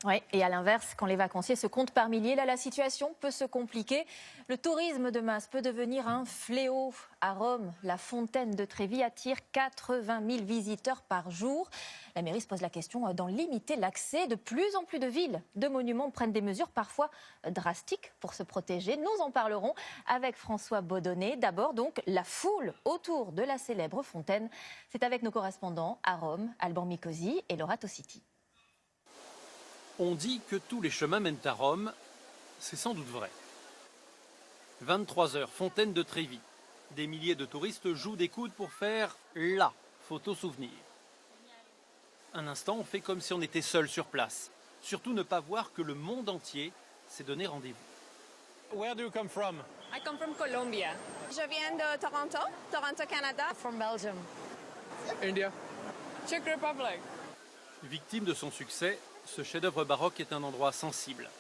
Oui, et à l'inverse, quand les vacanciers se comptent par milliers, là, la situation peut se compliquer. Le tourisme de masse peut devenir un fléau. À Rome, la fontaine de Trévi attire 80 000 visiteurs par jour. La mairie se pose la question d'en limiter l'accès. De plus en plus de villes, de monuments prennent des mesures parfois drastiques pour se protéger. Nous en parlerons avec François Baudonnet. D'abord, donc, la foule autour de la célèbre fontaine. C'est avec nos correspondants à Rome, Alban Micosi et Laura Tossiti. On dit que tous les chemins mènent à Rome, c'est sans doute vrai. 23h, fontaine de Trévi. Des milliers de touristes jouent des coudes pour faire la photo souvenir. Un instant, on fait comme si on était seul sur place. Surtout ne pas voir que le monde entier s'est donné rendez-vous. Where do you come from? I come from Colombia. Je viens de Toronto, Canada. From Belgium. India. Czech Republic. Victime de son succès, ce chef-d'œuvre baroque est un endroit sensible.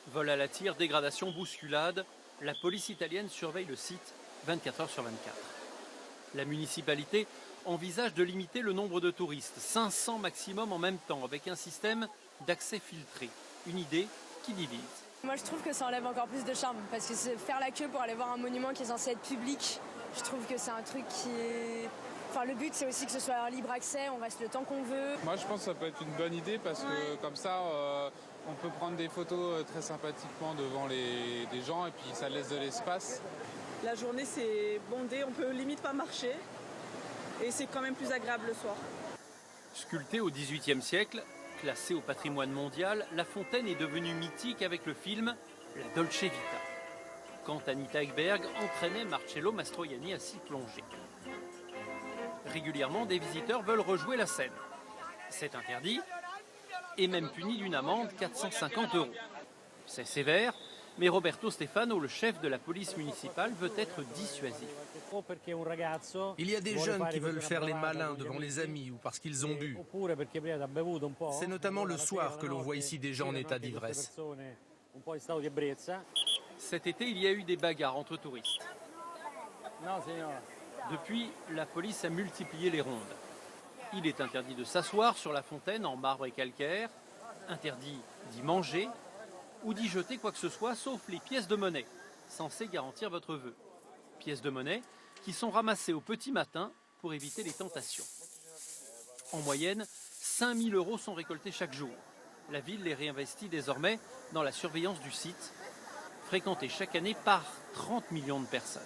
Vol à la tire, dégradation, bousculade, la police italienne surveille le site 24 heures sur 24. La municipalité envisage de limiter le nombre de touristes, 500 maximum en même temps, avec un système d'accès filtré. Une idée qui divise. Moi je trouve que ça enlève encore plus de charme, parce que faire la queue pour aller voir un monument qui est censé être public, je trouve que c'est un truc qui est... Enfin, le but, c'est aussi que ce soit un libre accès, on reste le temps qu'on veut. Moi, je pense que ça peut être une bonne idée parce que comme ça, on peut prendre des photos très sympathiquement devant des gens et puis ça laisse de l'espace. La journée, c'est bondé, on peut limite pas marcher et c'est quand même plus agréable le soir. Sculptée au XVIIIe siècle, classée au patrimoine mondial, la fontaine est devenue mythique avec le film La Dolce Vita. Quand Anita Ekberg entraînait Marcello Mastroianni à s'y plonger. Régulièrement, des visiteurs veulent rejouer la scène. C'est interdit et même puni d'une amende 450 €. C'est sévère, mais Roberto Stefano, le chef de la police municipale, veut être dissuasif. Il y a des jeunes qui veulent faire les malins devant les amis ou parce qu'ils ont bu. C'est notamment le soir que l'on voit ici des gens en état d'ivresse. Cet été, il y a eu des bagarres entre touristes. Depuis, la police a multiplié les rondes. Il est interdit de s'asseoir sur la fontaine en marbre et calcaire, interdit d'y manger ou d'y jeter quoi que ce soit, sauf les pièces de monnaie, censées garantir votre vœu. Pièces de monnaie qui sont ramassées au petit matin pour éviter les tentations. En moyenne, 5 000 € sont récoltés chaque jour. La ville les réinvestit désormais dans la surveillance du site, fréquenté chaque année par 30 millions de personnes.